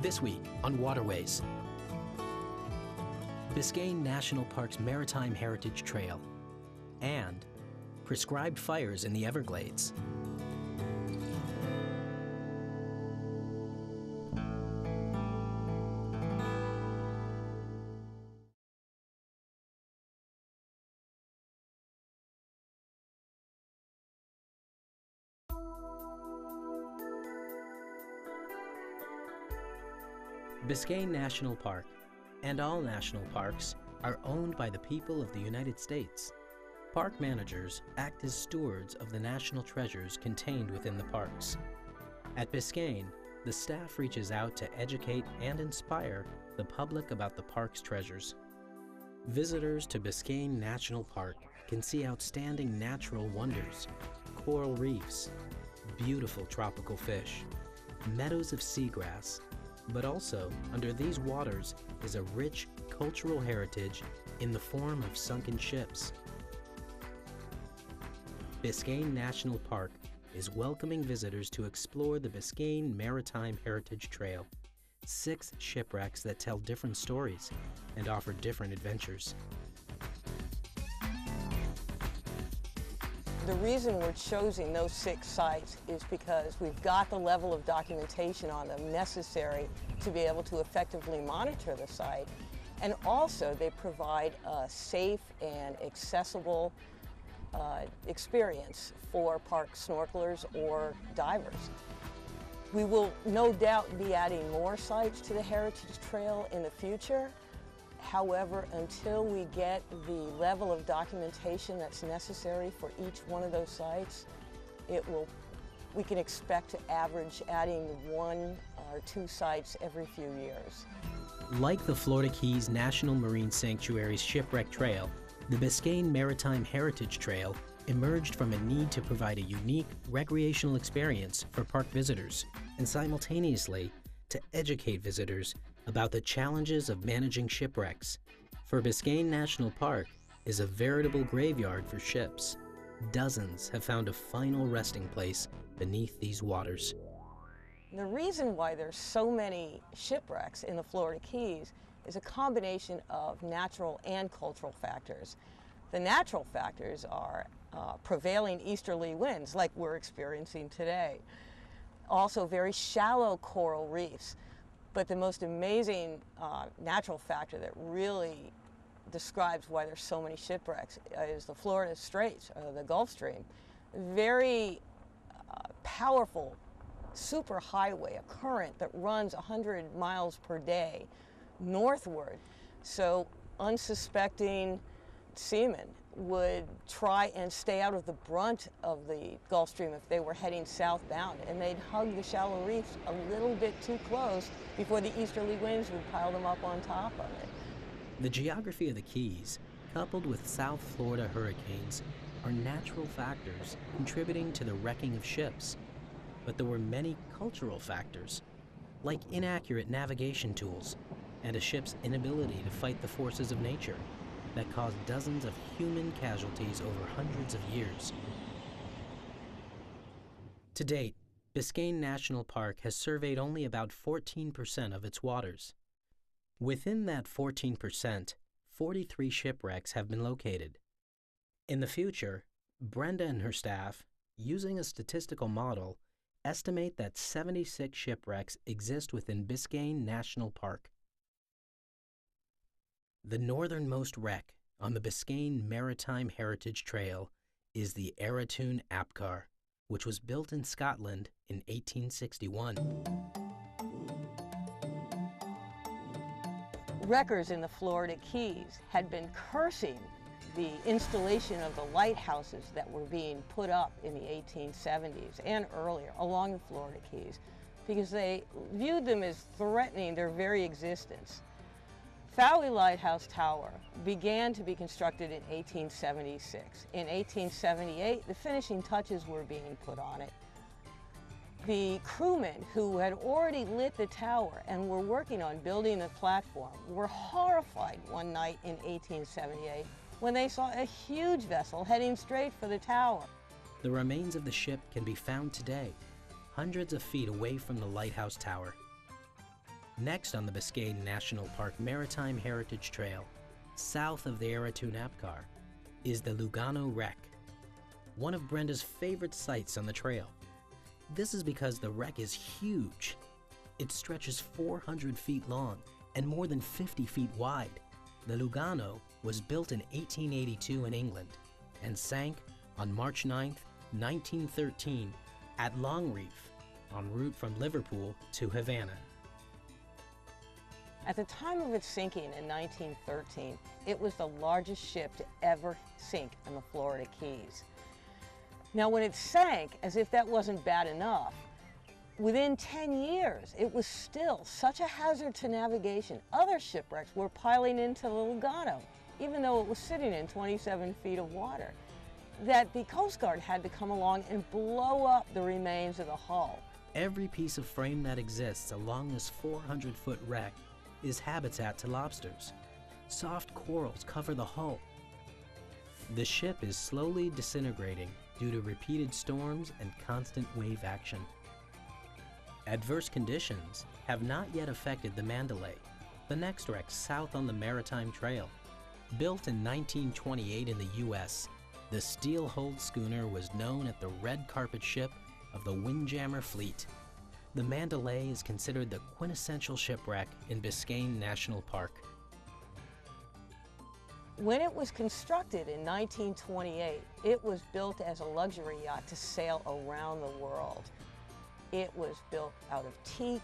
This week on Waterways. Biscayne National Park's Maritime Heritage Trail and prescribed fires in the Everglades. Biscayne National Park and all national parks are owned by the people of the United States. Park managers act as stewards of the national treasures contained within the parks. At Biscayne, the staff reaches out to educate and inspire the public about the park's treasures. Visitors to Biscayne National Park can see outstanding natural wonders, coral reefs, beautiful tropical fish, meadows of seagrass, but also under these waters is a rich cultural heritage in the form of sunken ships. Biscayne National Park is welcoming visitors to explore the Biscayne Maritime Heritage Trail, 6 shipwrecks that tell different stories and offer different adventures. The reason we're choosing those 6 sites is because we've got the level of documentation on them necessary to be able to effectively monitor the site. And also they provide a safe and accessible experience for park snorkelers or divers. We will no doubt be adding more sites to the Heritage Trail in the future. However, until we get the level of documentation that's necessary for each one of those sites, we can expect to average adding 1 or 2 sites every few years. Like the Florida Keys National Marine Sanctuary's Shipwreck Trail, the Biscayne Maritime Heritage Trail emerged from a need to provide a unique recreational experience for park visitors and simultaneously to educate visitors about the challenges of managing shipwrecks. For Biscayne National Park is a veritable graveyard for ships. Dozens have found a final resting place beneath these waters. The reason why there's so many shipwrecks in the Florida Keys is a combination of natural and cultural factors. The natural factors are prevailing easterly winds like we're experiencing today. Also very shallow coral reefs. But the most amazing natural factor that really describes why there's so many shipwrecks is the Florida Straits, the Gulf Stream. Very powerful superhighway, a current that runs 100 miles per day northward. So unsuspecting seamen would try and stay out of the brunt of the Gulf Stream if they were heading southbound, and they'd hug the shallow reefs a little bit too close before the easterly winds would pile them up on top of it. The geography of the Keys, coupled with South Florida hurricanes, are natural factors contributing to the wrecking of ships. But there were many cultural factors, like inaccurate navigation tools and a ship's inability to fight the forces of nature, that caused dozens of human casualties over hundreds of years. To date, Biscayne National Park has surveyed only about 14% of its waters. Within that 14%, 43 shipwrecks have been located. In the future, Brenda and her staff, using a statistical model, estimate that 76 shipwrecks exist within Biscayne National Park. The northernmost wreck on the Biscayne Maritime Heritage Trail is the Aratoon Apgar, which was built in Scotland in 1861. Wreckers in the Florida Keys had been cursing the installation of the lighthouses that were being put up in the 1870s and earlier along the Florida Keys because they viewed them as threatening their very existence. Fowey Lighthouse Tower began to be constructed in 1876. In 1878, the finishing touches were being put on it. The crewmen who had already lit the tower and were working on building the platform were horrified one night in 1878 when they saw a huge vessel heading straight for the tower. The remains of the ship can be found today, hundreds of feet away from the lighthouse tower. Next on the Biscayne National Park Maritime Heritage Trail, south of the Aritu-Napcar, is the Lugano Wreck, one of Brenda's favorite sites on the trail. This is because the wreck is huge. It stretches 400 feet long and more than 50 feet wide. The Lugano was built in 1882 in England and sank on March 9, 1913 at Longreef, en route from Liverpool to Havana. At the time of its sinking in 1913, it was the largest ship to ever sink in the Florida Keys. Now, when it sank, as if that wasn't bad enough, within 10 years, it was still such a hazard to navigation. Other shipwrecks were piling into the Lugano, even though it was sitting in 27 feet of water, that the Coast Guard had to come along and blow up the remains of the hull. Every piece of frame that exists along this 400-foot wreck is habitat to lobsters. Soft corals cover the hull. The ship is slowly disintegrating due to repeated storms and constant wave action. Adverse conditions have not yet affected the Mandalay, the next wreck south on the Maritime Trail. Built in 1928 in the U.S., the steel-hulled schooner was known as the red carpet ship of the Windjammer Fleet. The Mandalay is considered the quintessential shipwreck in Biscayne National Park. When it was constructed in 1928, it was built as a luxury yacht to sail around the world. It was built out of teak,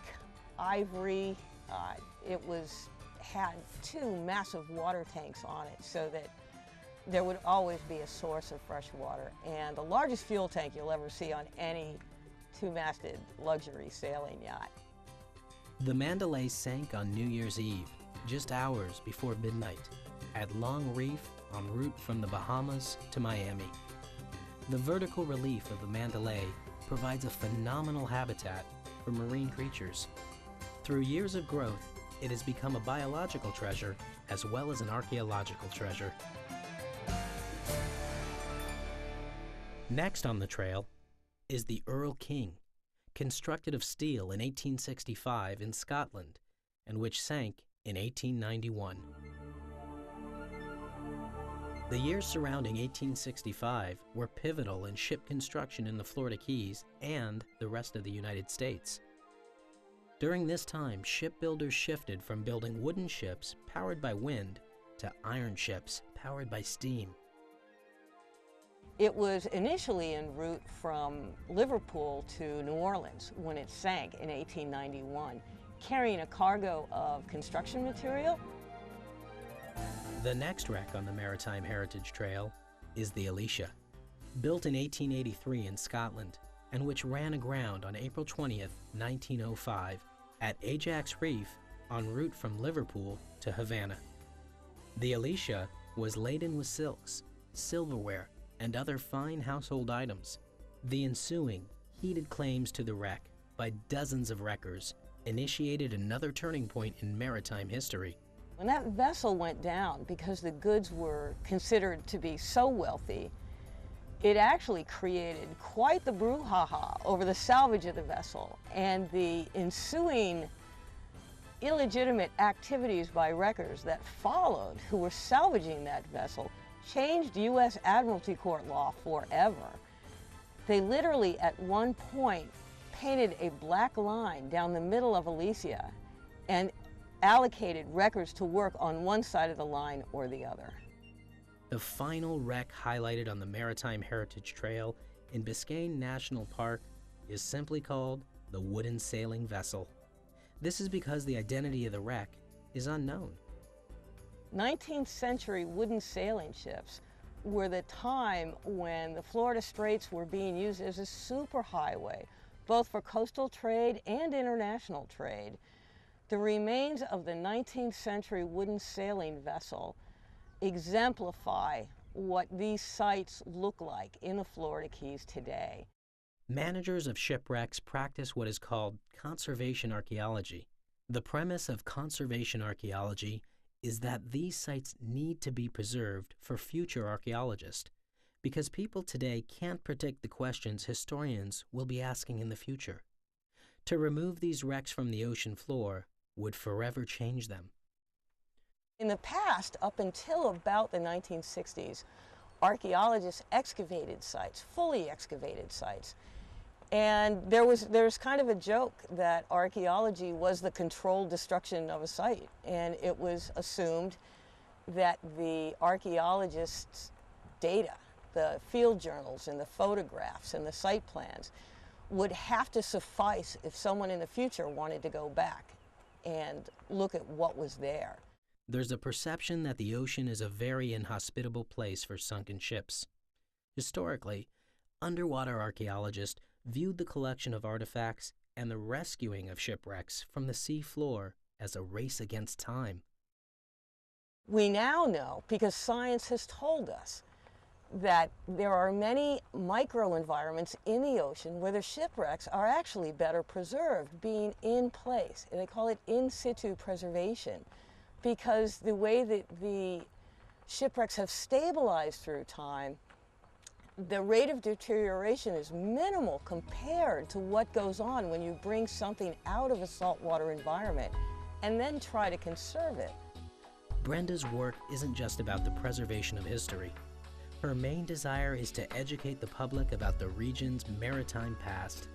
ivory. It had 2 massive water tanks on it so that there would always be a source of fresh water, and the largest fuel tank you'll ever see on any 2-masted luxury sailing yacht. The Mandalay sank on New Year's Eve, just hours before midnight, at Longreef en route from the Bahamas to Miami. The vertical relief of the Mandalay provides a phenomenal habitat for marine creatures. Through years of growth, it has become a biological treasure as well as an archaeological treasure. Next on the trail is the Earl King, constructed of steel in 1865 in Scotland, and which sank in 1891. The years surrounding 1865 were pivotal in ship construction in the Florida Keys and the rest of the United States. During this time, shipbuilders shifted from building wooden ships powered by wind to iron ships powered by steam. It was initially en route from Liverpool to New Orleans when it sank in 1891, carrying a cargo of construction material. The next wreck on the Maritime Heritage Trail is the Alicia, built in 1883 in Scotland, and which ran aground on April 20th, 1905, at Ajax Reef en route from Liverpool to Havana. The Alicia was laden with silks, silverware, and other fine household items. The ensuing heated claims to the wreck by dozens of wreckers initiated another turning point in maritime history. When that vessel went down, because the goods were considered to be so wealthy, it actually created quite the brouhaha over the salvage of the vessel, and the ensuing illegitimate activities by wreckers that followed who were salvaging that vessel changed U.S. Admiralty Court law forever. They literally, at one point, painted a black line down the middle of Alicia and allocated wreckers to work on one side of the line or the other. The final wreck highlighted on the Maritime Heritage Trail in Biscayne National Park is simply called the Wooden Sailing Vessel. This is because the identity of the wreck is unknown. 19th century wooden sailing ships were the time when the Florida Straits were being used as a superhighway, both for coastal trade and international trade. The remains of the 19th century wooden sailing vessel exemplify what these sites look like in the Florida Keys today. Managers of shipwrecks practice what is called conservation archaeology. The premise of conservation archaeology is that these sites need to be preserved for future archaeologists, because people today can't predict the questions historians will be asking in the future. To remove these wrecks from the ocean floor would forever change them. In the past, up until about the 1960s, archaeologists excavated sites, fully excavated sites. And there's kind of a joke that archaeology was the controlled destruction of a site. And it was assumed that the archaeologists' data, the field journals and the photographs and the site plans, would have to suffice if someone in the future wanted to go back and look at what was there. There's a perception that the ocean is a very inhospitable place for sunken ships. Historically, underwater archaeologists viewed the collection of artifacts and the rescuing of shipwrecks from the sea floor as a race against time. We now know, because science has told us, that there are many microenvironments in the ocean where the shipwrecks are actually better preserved, being in place. And they call it in situ preservation, because the way that the shipwrecks have stabilized through time, the rate of deterioration is minimal compared to what goes on when you bring something out of a saltwater environment and then try to conserve it. Brenda's work isn't just about the preservation of history. Her main desire is to educate the public about the region's maritime past.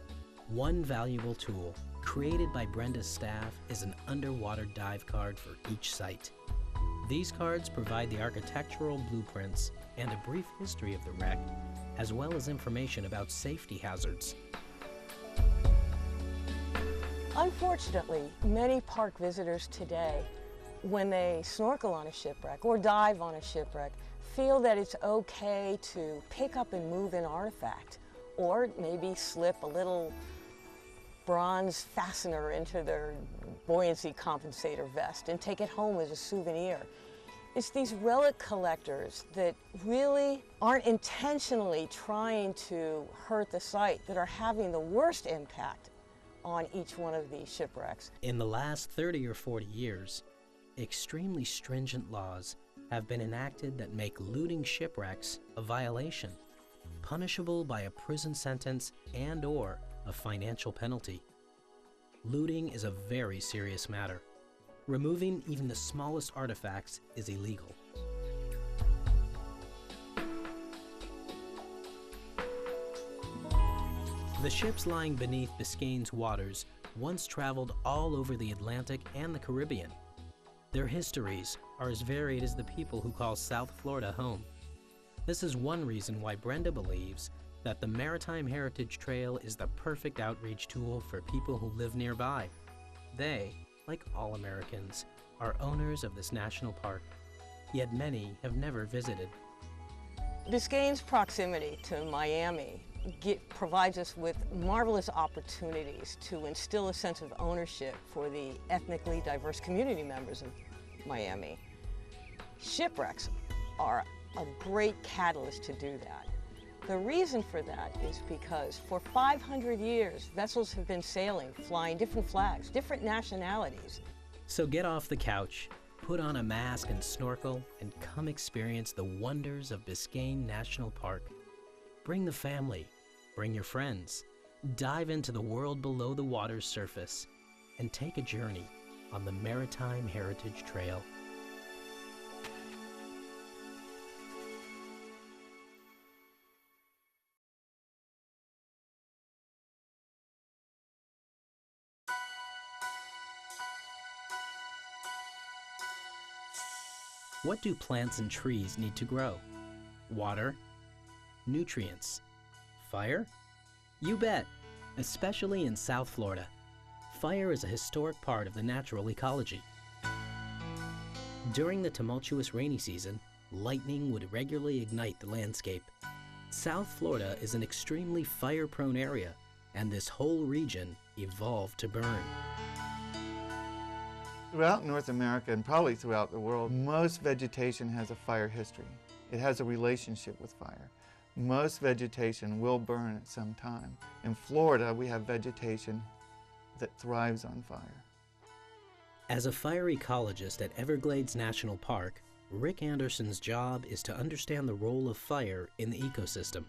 One valuable tool created by Brenda's staff is an underwater dive card for each site. These cards provide the architectural blueprints and a brief history of the wreck, as well as information about safety hazards. Unfortunately, many park visitors today, when they snorkel on a shipwreck or dive on a shipwreck, feel that it's okay to pick up and move an artifact, or maybe slip a little bronze fastener into their buoyancy compensator vest and take it home as a souvenir. It's these relic collectors that really aren't intentionally trying to hurt the site that are having the worst impact on each one of these shipwrecks. In the last 30 or 40 years, extremely stringent laws have been enacted that make looting shipwrecks a violation, punishable by a prison sentence and/or a financial penalty. Looting is a very serious matter. Removing even the smallest artifacts is illegal. The ships lying beneath Biscayne's waters once traveled all over the Atlantic and the Caribbean. Their histories are as varied as the people who call South Florida home. This is one reason why Brenda believes that the Maritime Heritage Trail is the perfect outreach tool for people who live nearby. They, like all Americans, are owners of this national park, yet many have never visited. Biscayne's proximity to Miami provides us with marvelous opportunities to instill a sense of ownership for the ethnically diverse community members of Miami. Shipwrecks are a great catalyst to do that. The reason for that is because for 500 years, vessels have been sailing, flying different flags, different nationalities. So get off the couch, put on a mask and snorkel, and come experience the wonders of Biscayne National Park. Bring the family, bring your friends, dive into the world below the water's surface, and take a journey on the Maritime Heritage Trail. What do plants and trees need to grow? Water? Nutrients? Fire? You bet, especially in South Florida. Fire is a historic part of the natural ecology. During the tumultuous rainy season, lightning would regularly ignite the landscape. South Florida is an extremely fire-prone area, and this whole region evolved to burn. Throughout North America and probably throughout the world, most vegetation has a fire history. It has a relationship with fire. Most vegetation will burn at some time. In Florida, we have vegetation that thrives on fire. As a fire ecologist at Everglades National Park, Rick Anderson's job is to understand the role of fire in the ecosystem.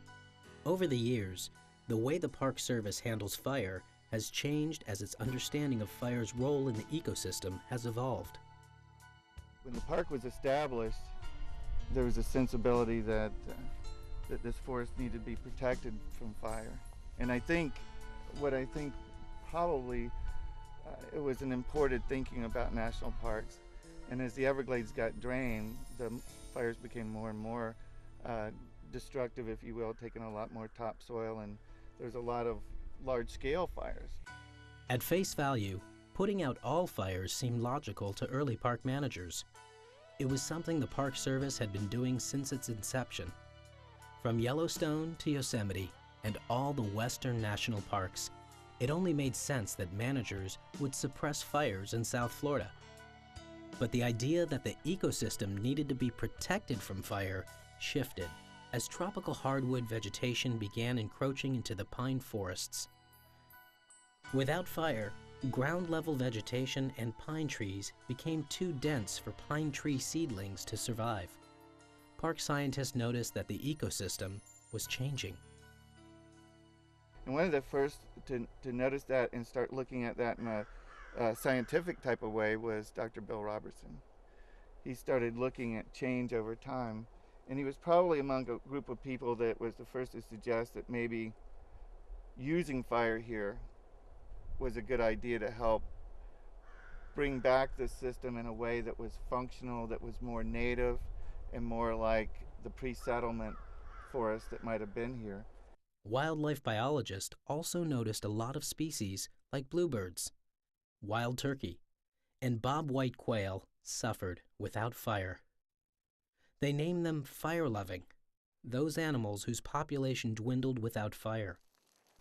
Over the years, the way the Park Service handles fire has changed as its understanding of fire's role in the ecosystem has evolved. When the park was established, there was a sensibility that this forest needed to be protected from fire. And I think probably it was an imported thinking about national parks. And as the Everglades got drained, the fires became more and more destructive, if you will, taking a lot more topsoil, and there's a lot of large-scale fires. At face value, putting out all fires seemed logical to early park managers. It was something the Park Service had been doing since its inception. From Yellowstone to Yosemite and all the western national parks, it only made sense that managers would suppress fires in South Florida. But the idea that the ecosystem needed to be protected from fire shifted as tropical hardwood vegetation began encroaching into the pine forests. Without fire, ground-level vegetation and pine trees became too dense for pine tree seedlings to survive. Park scientists noticed that the ecosystem was changing. And one of the first to notice that and start looking at that in a scientific type of way was Dr. Bill Robertson. He started looking at change over time, and he was probably among a group of people that was the first to suggest that maybe using fire here was a good idea to help bring back the system in a way that was functional, that was more native and more like the pre-settlement forest that might have been here. Wildlife biologists also noticed a lot of species like bluebirds, wild turkey, and bobwhite quail suffered without fire. They named them fire-loving, those animals whose population dwindled without fire.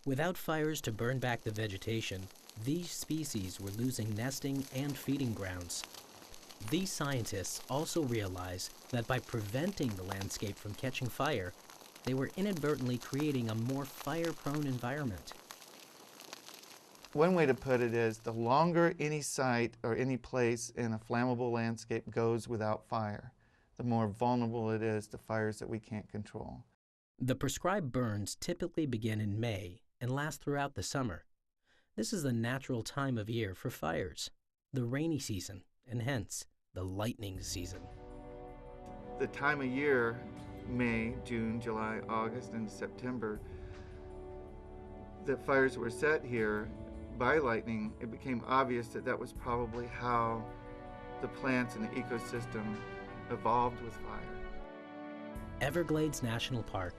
Without fires to burn back the vegetation, these species were losing nesting and feeding grounds. These scientists also realized that by preventing the landscape from catching fire, they were inadvertently creating a more fire-prone environment. One way to put it is, the longer any site or any place in a flammable landscape goes without fire, the more vulnerable it is to fires that we can't control. The prescribed burns typically begin in May and last throughout the summer. This is the natural time of year for fires, the rainy season, and hence the lightning season. The time of year, May, June, July, August, and September, that fires were set here by lightning, it became obvious that that was probably how the plants and the ecosystem evolved with fire. Everglades National Park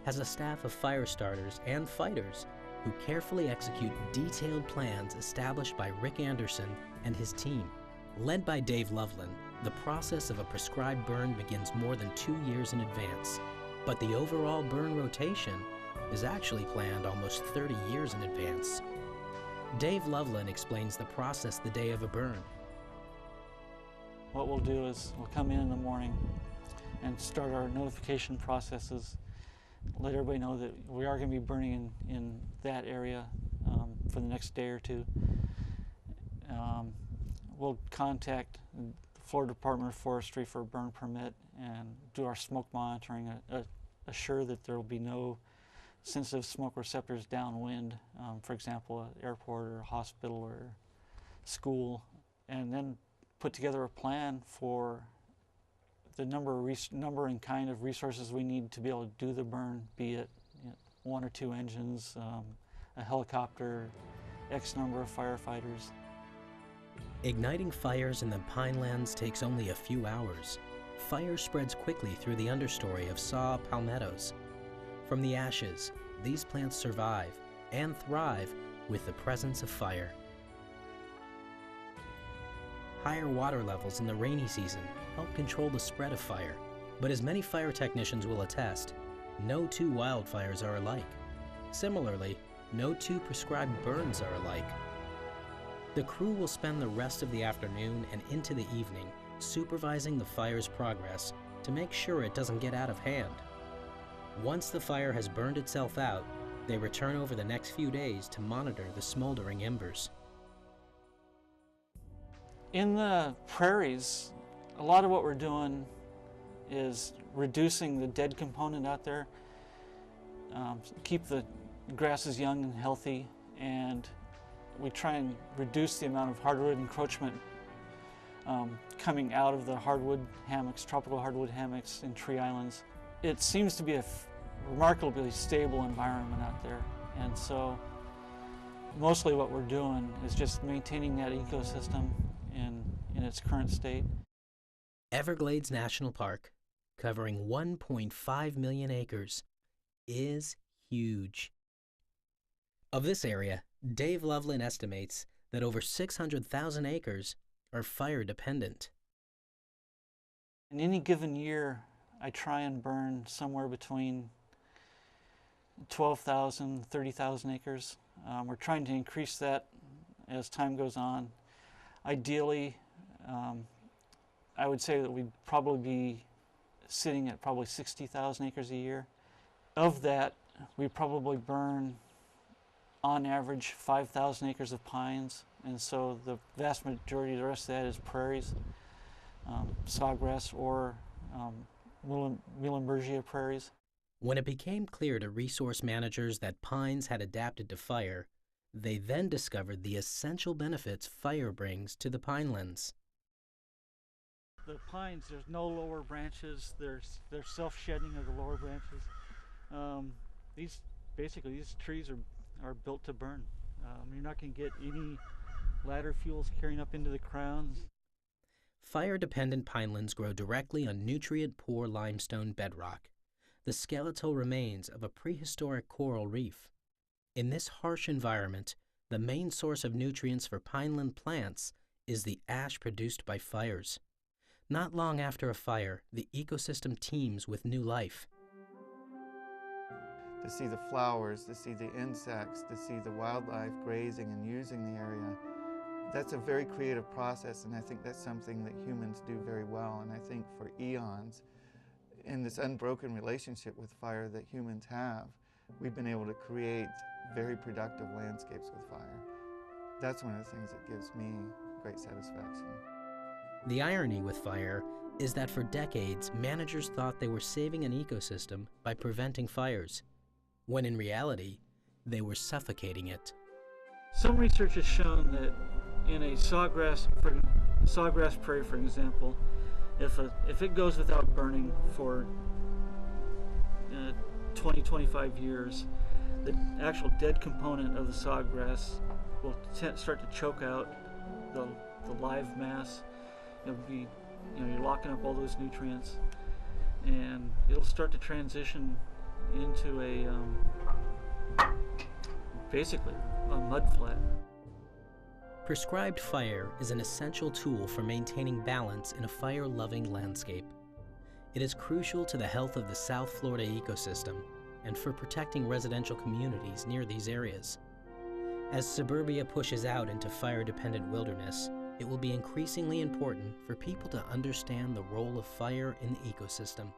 has a staff of fire starters and fighters who carefully execute detailed plans established by Rick Anderson and his team. Led by Dave Loveland, the process of a prescribed burn begins more than 2 years in advance, but the overall burn rotation is actually planned almost 30 years in advance. Dave Loveland explains the process the day of a burn. What we'll do is we'll come in the morning and start our notification processes, let everybody know that we are going to be burning in that area for the next day or two. We'll contact the Florida Department of Forestry for a burn permit and do our smoke monitoring, assure that there will be no sensitive smoke receptors downwind, for example, an airport or a hospital or school, and then put together a plan for the number and kind of resources we need to be able to do the burn, be it 1 or 2 engines, a helicopter, X number of firefighters. Igniting fires in the pinelands takes only a few hours. Fire spreads quickly through the understory of saw palmettos. From the ashes, these plants survive and thrive with the presence of fire. Higher water levels in the rainy season help control the spread of fire, but as many fire technicians will attest, no 2 wildfires are alike. Similarly, no 2 prescribed burns are alike. The crew will spend the rest of the afternoon and into the evening supervising the fire's progress to make sure it doesn't get out of hand. Once the fire has burned itself out, they return over the next few days to monitor the smoldering embers. In the prairies, a lot of what we're doing is reducing the dead component out there, keep the grasses young and healthy, and We try and reduce the amount of hardwood encroachment coming out of the hardwood hammocks, tropical hardwood hammocks and tree islands. It seems to be a remarkably stable environment out there, and so mostly what we're doing is just maintaining that ecosystem in its current state. Everglades National Park, covering 1.5 million acres, is huge. Of this area, Dave Loveland estimates that over 600,000 acres are fire dependent. In any given year, I try and burn somewhere between 12,000, 30,000 acres. We're trying to increase that as time goes on. Ideally, I would say that we'd probably be sitting at probably 60,000 acres a year. Of that, we probably burn on average 5,000 acres of pines, and so the vast majority of the rest of that is prairies, sawgrass or Muhlenbergia prairies. When it became clear to resource managers that pines had adapted to fire, they then discovered the essential benefits fire brings to the pinelands. The pines, there's no lower branches, there's self-shedding of the lower branches. These trees are built to burn. You're not going to get any ladder fuels carrying up into the crowns. Fire-dependent pinelands grow directly on nutrient-poor limestone bedrock, the skeletal remains of a prehistoric coral reef. In this harsh environment, the main source of nutrients for pineland plants is the ash produced by fires. Not long after a fire, the ecosystem teems with new life. To see the flowers, to see the insects, to see the wildlife grazing and using the area, that's a very creative process, and I think that's something that humans do very well. And I think for eons, in this unbroken relationship with fire that humans have, we've been able to create very productive landscapes with fire. That's one of the things that gives me great satisfaction. The irony with fire is that for decades, managers thought they were saving an ecosystem by preventing fires, when in reality, they were suffocating it. Some research has shown that in a sawgrass prairie, for example, if it goes without burning for 20, 25 years, the actual dead component of the sawgrass will start to choke out the live mass. You're locking up all those nutrients, and it'll start to transition into basically a mudflat. Prescribed fire is an essential tool for maintaining balance in a fire-loving landscape. It is crucial to the health of the South Florida ecosystem and for protecting residential communities near these areas. As suburbia pushes out into fire-dependent wilderness, it will be increasingly important for people to understand the role of fire in the ecosystem.